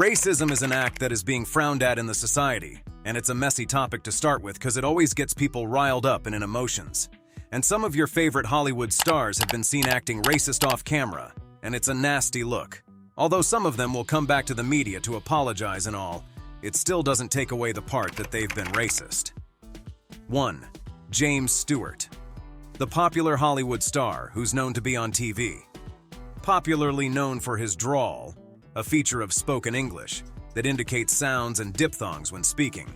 Racism is an act that is being frowned at in the society, and it's a messy topic to start with because it always gets people riled up and in emotions. And some of your favorite Hollywood stars have been seen acting racist off camera, and it's a nasty look. Although some of them will come back to the media to apologize and all, it still doesn't take away the part that they've been racist. 1. James Stewart. The popular Hollywood star who's known to be on TV. Popularly known for his drawl, a feature of spoken English that indicates sounds and diphthongs when speaking,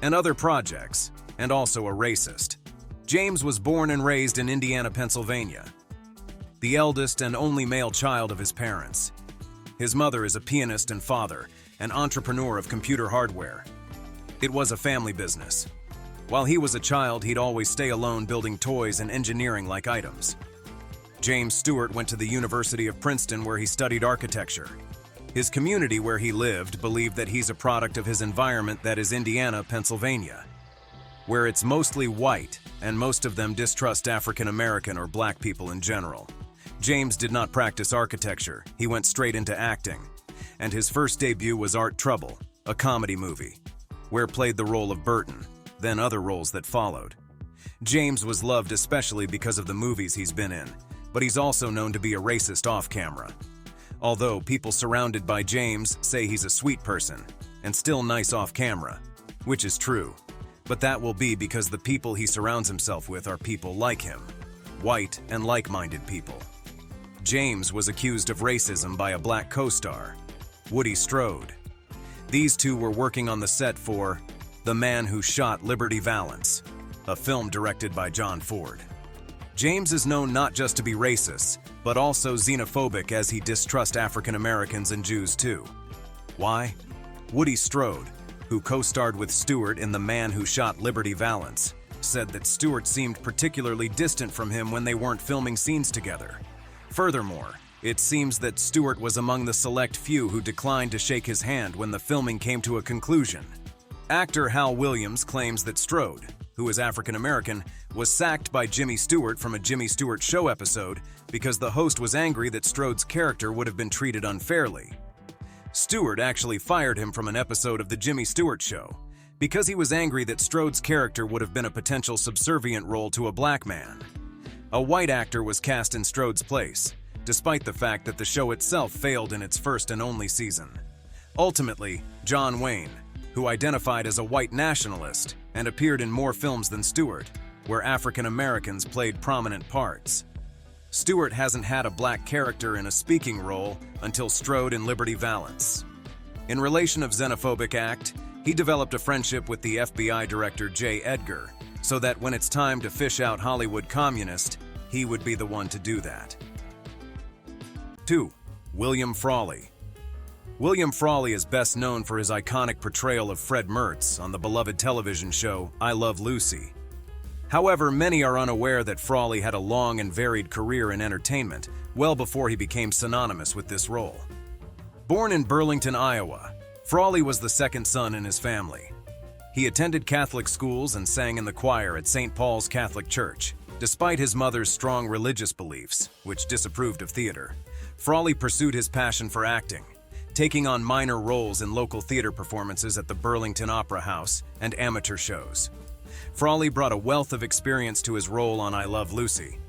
and other projects, and also a racist. James was born and raised in Indiana, Pennsylvania, the eldest and only male child of his parents. His mother is a pianist and father, an entrepreneur of computer hardware. It was a family business. While he was a child, he'd always stay alone building toys and engineering-like items. James Stewart went to the University of Princeton where he studied architecture. His community where he lived believed that he's a product of his environment, that is Indiana, Pennsylvania, where it's mostly white and most of them distrust African American or black people in general. James did not practice architecture, he went straight into acting. And his first debut was Art Trouble, a comedy movie, where played the role of Burton, then other roles that followed. James was loved especially because of the movies he's been in, but he's also known to be a racist off camera. Although people surrounded by James say he's a sweet person and still nice off camera, which is true, but that will be because the people he surrounds himself with are people like him, white and like-minded people. James was accused of racism by a black co-star, Woody Strode. These two were working on the set for The Man Who Shot Liberty Valance, a film directed by John Ford. James is known not just to be racist, but also xenophobic, as he distrusts African Americans and Jews too. Why? Woody Strode, who co-starred with Stewart in The Man Who Shot Liberty Valance, said that Stewart seemed particularly distant from him when they weren't filming scenes together. Furthermore, it seems that Stewart was among the select few who declined to shake his hand when the filming came to a conclusion. Actor Hal Williams claims that Strode, who is African American, was sacked by Jimmy Stewart from a Jimmy Stewart Show episode because the host was angry that Strode's character would have been treated unfairly. Stewart actually fired him from an episode of the Jimmy Stewart Show because he was angry that Strode's character would have been a potential subservient role to a black man. A white actor was cast in Strode's place, despite the fact that the show itself failed in its first and only season. Ultimately, John Wayne, who identified as a white nationalist and appeared in more films than Stewart, where African Americans played prominent parts. Stewart hasn't had a black character in a speaking role until Strode in Liberty Valance. In relation of xenophobic act, he developed a friendship with the FBI director J. Edgar, so that when it's time to fish out Hollywood communist, he would be the one to do that. 2. William Frawley. William Frawley is best known for his iconic portrayal of Fred Mertz on the beloved television show I Love Lucy. However, many are unaware that Frawley had a long and varied career in entertainment well before he became synonymous with this role. Born in Burlington, Iowa, Frawley was the second son in his family. He attended Catholic schools and sang in the choir at St. Paul's Catholic Church. Despite his mother's strong religious beliefs, which disapproved of theater, Frawley pursued his passion for acting, taking on minor roles in local theater performances at the Burlington Opera House and amateur shows. Frawley brought a wealth of experience to his role on I Love Lucy.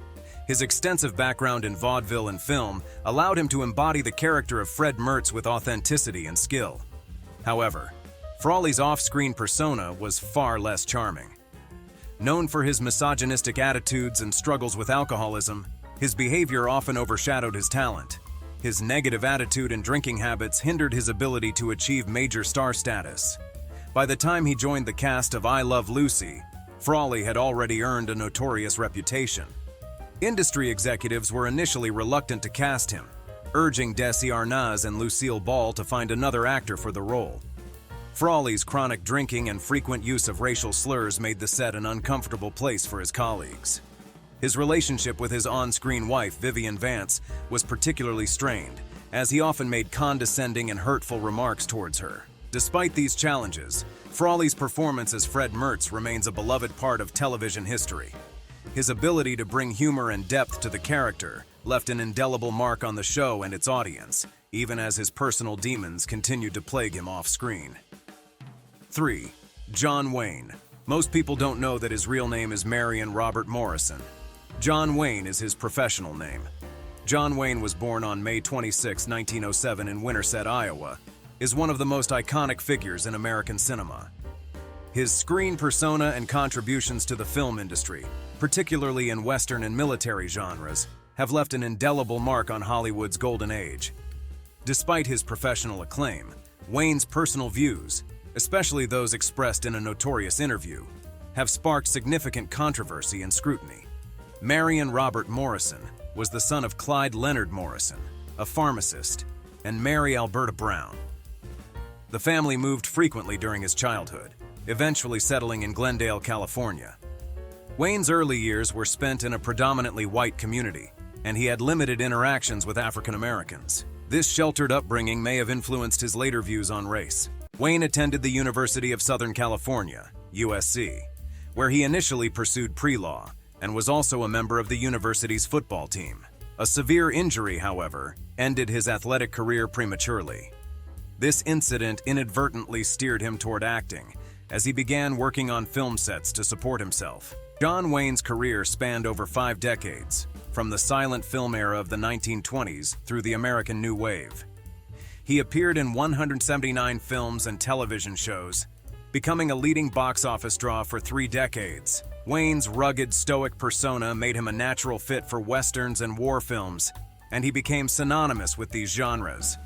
His extensive background in vaudeville and film allowed him to embody the character of Fred Mertz with authenticity and skill. However, Frawley's off-screen persona was far less charming. Known for his misogynistic attitudes and struggles with alcoholism, his behavior often overshadowed his talent. His negative attitude and drinking habits hindered his ability to achieve major star status. By the time he joined the cast of I Love Lucy, Frawley had already earned a notorious reputation. Industry executives were initially reluctant to cast him, urging Desi Arnaz and Lucille Ball to find another actor for the role. Frawley's chronic drinking and frequent use of racial slurs made the set an uncomfortable place for his colleagues. His relationship with his on-screen wife, Vivian Vance, was particularly strained, as he often made condescending and hurtful remarks towards her. Despite these challenges, Frawley's performance as Fred Mertz remains a beloved part of television history. His ability to bring humor and depth to the character left an indelible mark on the show and its audience, even as his personal demons continued to plague him off-screen. 3. John Wayne. Most people don't know that his real name is Marion Robert Morrison. John Wayne is his professional name. John Wayne was born on May 26, 1907 in Winterset, Iowa, is one of the most iconic figures in American cinema. His screen persona and contributions to the film industry, particularly in Western and military genres, have left an indelible mark on Hollywood's golden age. Despite his professional acclaim, Wayne's personal views, especially those expressed in a notorious interview, have sparked significant controversy and scrutiny. Marion Robert Morrison was the son of Clyde Leonard Morrison, a pharmacist, and Mary Alberta Brown. The family moved frequently during his childhood, eventually settling in Glendale, California. Wayne's early years were spent in a predominantly white community, and he had limited interactions with African Americans. This sheltered upbringing may have influenced his later views on race. Wayne attended the University of Southern California, USC, where he initially pursued pre-law and was also a member of the university's football team. A severe injury, however, ended his athletic career prematurely. This incident inadvertently steered him toward acting, as he began working on film sets to support himself. John Wayne's career spanned over 5 decades, from the silent film era of the 1920s through the American New Wave. He appeared in 179 films and television shows, becoming a leading box office draw for 3 decades. Wayne's rugged, stoic persona made him a natural fit for westerns and war films, and he became synonymous with these genres.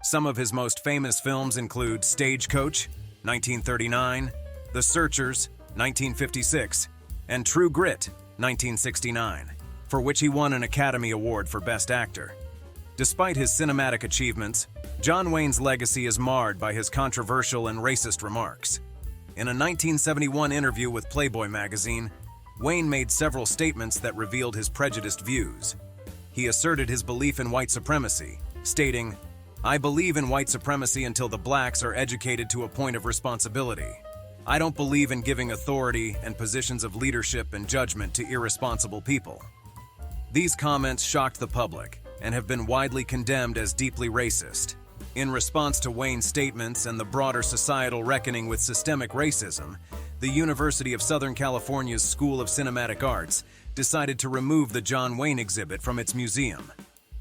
Some of his most famous films include Stagecoach, 1939, The Searchers, 1956, and True Grit, 1969, for which he won an Academy Award for Best Actor. Despite his cinematic achievements, John Wayne's legacy is marred by his controversial and racist remarks. In a 1971 interview with Playboy magazine, Wayne made several statements that revealed his prejudiced views. He asserted his belief in white supremacy, stating, "I believe in white supremacy until the blacks are educated to a point of responsibility. I don't believe in giving authority and positions of leadership and judgment to irresponsible people." These comments shocked the public and have been widely condemned as deeply racist. In response to Wayne's statements and the broader societal reckoning with systemic racism, the University of Southern California's School of Cinematic Arts decided to remove the John Wayne exhibit from its museum.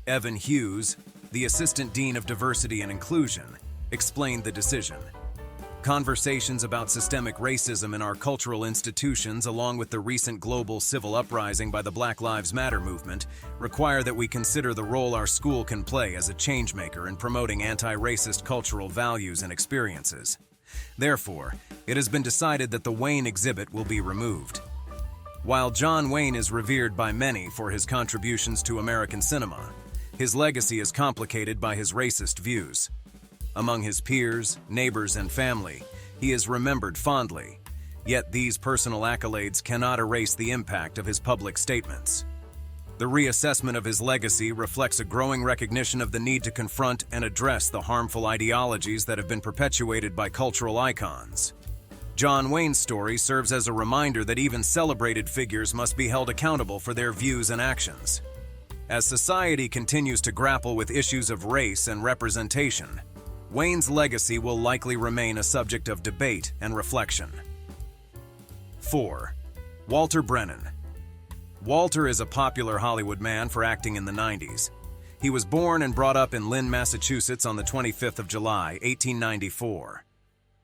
Evan Hughes, the Assistant Dean of Diversity and Inclusion, explained the decision. Conversations about systemic racism in our cultural institutions, along with the recent global civil uprising by the Black Lives Matter movement, require that we consider the role our school can play as a changemaker in promoting anti-racist cultural values and experiences. Therefore, it has been decided that the Wayne exhibit will be removed. While John Wayne is revered by many for his contributions to American cinema, his legacy is complicated by his racist views. Among his peers, neighbors, and family, he is remembered fondly, yet these personal accolades cannot erase the impact of his public statements. The reassessment of his legacy reflects a growing recognition of the need to confront and address the harmful ideologies that have been perpetuated by cultural icons. John Wayne's story serves as a reminder that even celebrated figures must be held accountable for their views and actions. As society continues to grapple with issues of race and representation, Wayne's legacy will likely remain a subject of debate and reflection. 4. Walter Brennan. Walter is a popular Hollywood man for acting in the 90s. He was born and brought up in Lynn, Massachusetts on the 25th of July, 1894.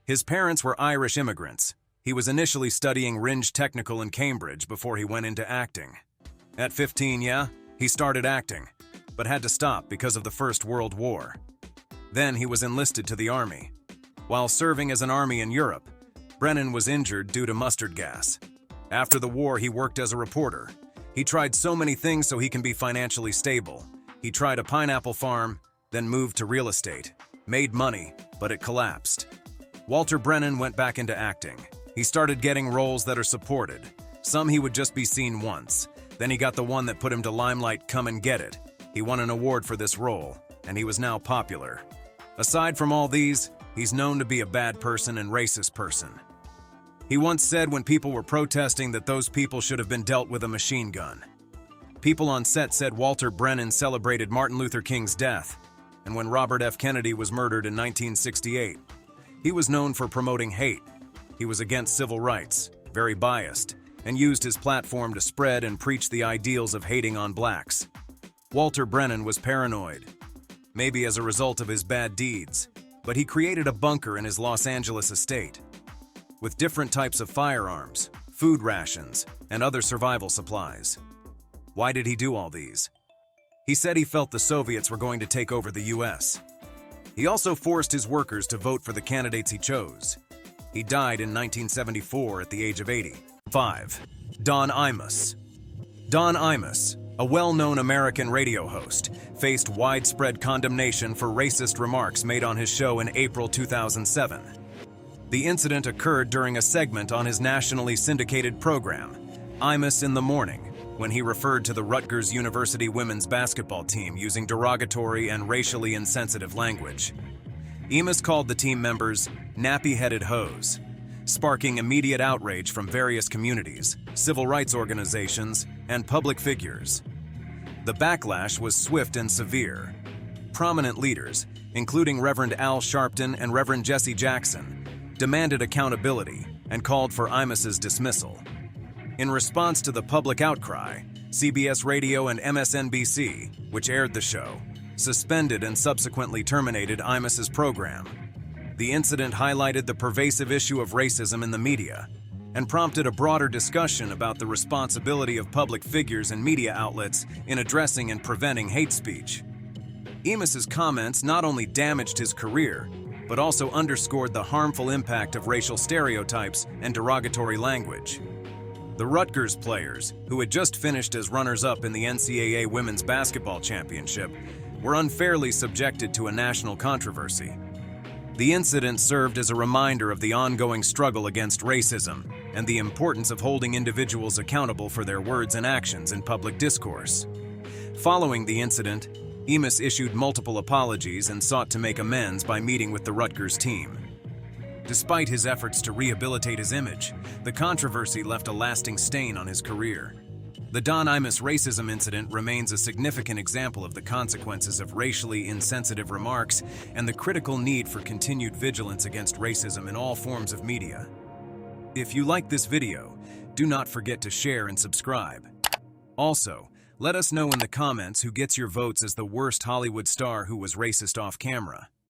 His parents were Irish immigrants. He was initially studying Rindge Technical in Cambridge before he went into acting. At 15, he started acting, but had to stop because of the First World War. Then he was enlisted to the Army. While serving as an Army in Europe, Brennan was injured due to mustard gas. After the war, he worked as a reporter. He tried so many things so he can be financially stable. He tried a pineapple farm, then moved to real estate. Made money, but it collapsed. Walter Brennan went back into acting. He started getting roles that are supported. Some he would just be seen once. Then he got the one that put him to limelight, Come and Get It. He won an award for this role, and he was now popular. Aside from all these, he's known to be a bad person and racist person. He once said when people were protesting that those people should have been dealt with a machine gun. People on set said Walter Brennan celebrated Martin Luther King's death. and when Robert F. Kennedy was murdered in 1968. He was known for promoting hate. He was against civil rights, very biased, and used his platform to spread and preach the ideals of hating on blacks. Walter Brennan was paranoid, maybe as a result of his bad deeds, but he created a bunker in his Los Angeles estate with different types of firearms, food rations, and other survival supplies. Why did he do all these? He said he felt the Soviets were going to take over the US. He also forced his workers to vote for the candidates he chose. He died in 1974 at the age of 80. 5. Don Imus. Don Imus, a well-known American radio host, faced widespread condemnation for racist remarks made on his show in April 2007. The incident occurred during a segment on his nationally syndicated program, Imus in the Morning, when he referred to the Rutgers University women's basketball team using derogatory and racially insensitive language. Imus called the team members nappy-headed hoes, sparking immediate outrage from various communities, civil rights organizations, and public figures. The backlash was swift and severe. Prominent leaders, including Reverend Al Sharpton and Reverend Jesse Jackson, demanded accountability and called for Imus's dismissal. In response to the public outcry, CBS Radio and MSNBC, which aired the show, suspended and subsequently terminated Imus's program. The incident highlighted the pervasive issue of racism in the media and prompted a broader discussion about the responsibility of public figures and media outlets in addressing and preventing hate speech. Imus's comments not only damaged his career, but also underscored the harmful impact of racial stereotypes and derogatory language. The Rutgers players, who had just finished as runners-up in the NCAA Women's Basketball Championship, were unfairly subjected to a national controversy. The incident served as a reminder of the ongoing struggle against racism and the importance of holding individuals accountable for their words and actions in public discourse. Following the incident, Imus issued multiple apologies and sought to make amends by meeting with the Rutgers team. Despite his efforts to rehabilitate his image, the controversy left a lasting stain on his career. The Don Imus racism incident remains a significant example of the consequences of racially insensitive remarks and the critical need for continued vigilance against racism in all forms of media. If you like this video, do not forget to share and subscribe. Also, let us know in the comments who gets your votes as the worst Hollywood star who was racist off camera.